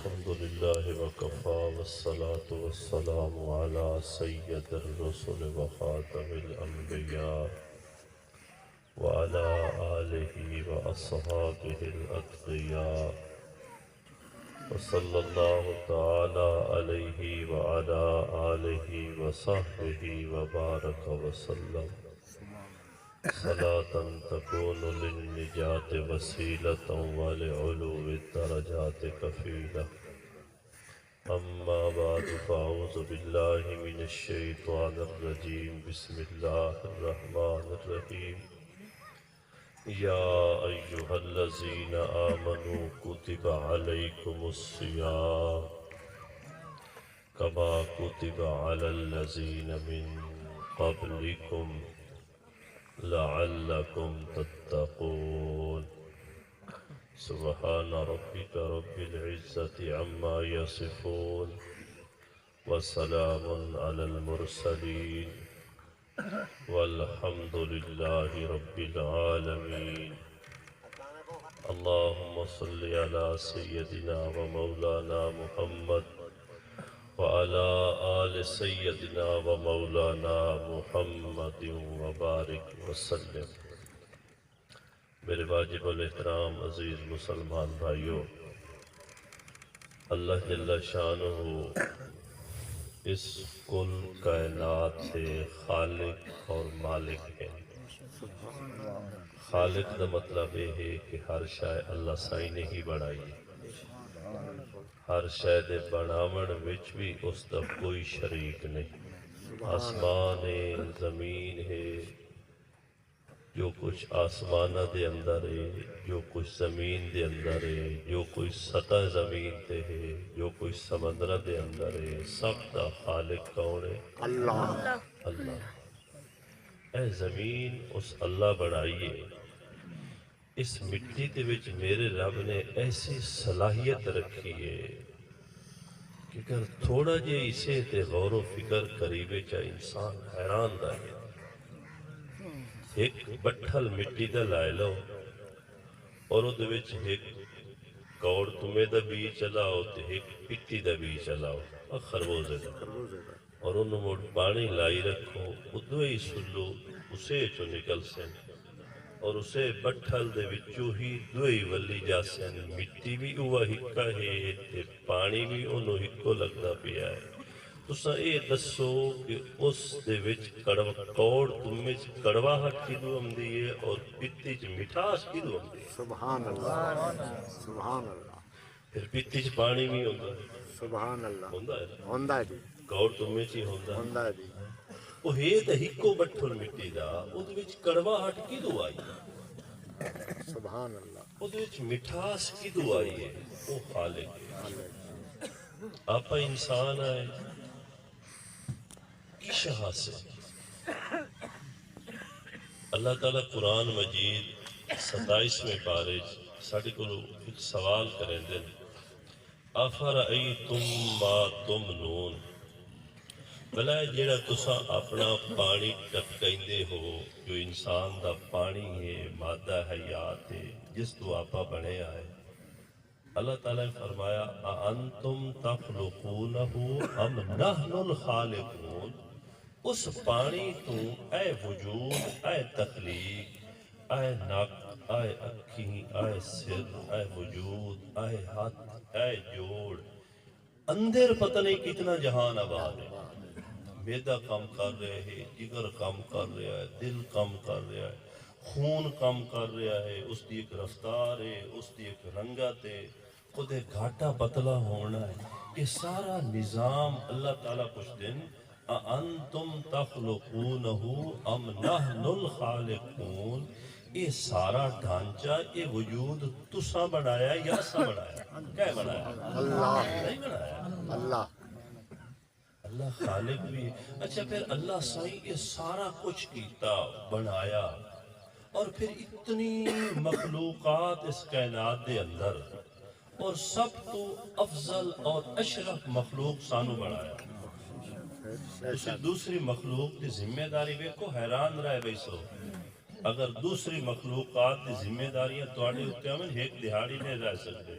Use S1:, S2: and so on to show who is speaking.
S1: الحمد لله وكفى والصلاة والسلام على سيد الرسل وخاتم الأنبياء وعلى آله وأصحابه الأتقياء وصلى الله تعالى عليه وعلى آله وصحبه وبارك وسلم صلاة تكون للنجاة وسيلة ولعلو الدرجات كفيلة. أما بعد فأعوذ بالله من الشيطان الرجيم. بسم الله الرحمن الرحيم. يا أيها الذين آمنوا كتب عليكم الصيام كما كتب على الذين من قبلكم لعلكم تتقون. سبحان ربك رب العزة عما يصفون وسلام على المرسلين والحمد لله رب العالمين. اللهم صل على سيدنا ومولانا محمد وعلى آل سيدنا ومولانا محمد وبارك وسلم. میرے واجب الاحترام عزیز مسلمان بھائیوں، اللہ جل شانہ اس کل کائنات سے خالق اور مالک ہے۔ خالق دا مطلب یہ ہے کہ ہر شے اللہ سائی نے ہی بنائی ہے، ہر شے دے بناون وچ بھی اس دا کوئی شریک نہیں۔ آسمان ہے، زمین ہے، جو کچھ آسمانہ دے اندر ہے، جو کچھ زمین دے اندر ہے، جو کچھ سطح زمین تے ہے، جو کچھ سمندر دے اندر ہے، سب دا خالق کون ہے؟ اللہ۔ اللہ۔ اے زمین اس اللہ بنائیے، اس مٹی دے وچ میرے رب نے ایسی صلاحیت رکھی ہے کہ اگر تھوڑا جے اسے تے غور و فکر کریوے چاہے انسان حیران دا ہے۔ ایک بٹھل مٹی دا لائے لو اور او دے وچ ایک کوڑ تمہیں دا بی چلاؤ تے ایک پٹی دا بی چلاؤ اور خربوزے دا، اور انہوں موڑ پانی لائی رکھو، ادھو ہی سلو اسے چو نکل سن، اور اسے بٹھل دے وچو ہی دوئی ولی جا سن۔ مٹی بھی ہوا ہکا ہے تے پانی بھی انہوں ہکو لگتا پیا ہے۔ تسا اے دسو کہ اس دے وچ کوڑ تمہیں کڑواہٹ کی دو ہم دیئے اور پتی چ مٹھاس کی دو ہم دیئے۔ سبحان اللہ، سبحان اللہ۔ پھر پتی چ پانی بھی ہوندہ ہے، سبحان اللہ، ہوندہ ہے جی، کوڑ تمہیں چی ہوندہ ہے جی۔ وہ ہے تا ہکو بٹھل مٹی دا، وہ دے وچ کڑواہٹ کی دو آئی ہے، سبحان اللہ۔ وہ دے وچ مٹھاس کی دو آئی ہے، وہ خالق ہے۔ آپا انسان آئے کی شہا سے اللہ تعالیٰ قرآن مجید 27ویں پارے ساڑھے کو ایک سوال کریں دن، افرأیتم ما تمنون، بلائے جیڑا تسا اپنا پانی ٹپکیندے ہو، جو انسان دا پانی ہے، مادہ حیات ہے، جس تو آپا بنے آئے۔ اللہ تعالیٰ نے فرمایا اَأَنْتُمْ تَخْلُقُونَهُ أَمْ نَحْنُ الْخَالِقُونَ، اس پانی تو اے وجود، اے تخلیق، اے نک، اے اکھیں، اے سر، اے وجود، اے ہاتھ، اے جوڑ، اندر پتہ نہیں کتنا جہان آباد ہے۔ میدہ کم کر رہے ہیں، جگر کم کر رہا ہے، دل کم کر رہا ہے، خون کم کر رہا ہے، اس دی ایک رفتار ہے، اس دی ایک رنگت ہے، خود ایک گھاٹا پتلا ہونا ہے۔ یہ سارا نظام اللہ تعالیٰ کچھ دن اَأَنْتُمْ تَخْلُقُونَهُ أَمْ نَحْنُ الْخَالِقُونَ، یہ سارا ڈھانچہ، یہ وجود تسا بنایا یا سا بنایا؟ کیا بنایا؟ اللہ نہیں بنایا، اللہ۔ اللہ خالق بھی ہے۔ اچھا پھر اللہ سائی یہ سارا کچھ کیتا، بنایا، اور پھر اتنی مخلوقات اس کائنات دے اندر، اور سب تو افضل اور اشرف مخلوق سانو بنایا۔ دوسری مخلوق کی ذمہ داری کو حیران رہے بیسو، اگر دوسری مخلوقات کی ذمہ داریاں توڑے ہوتے ہیں ایک دہاڑی نہیں رہ سکتے،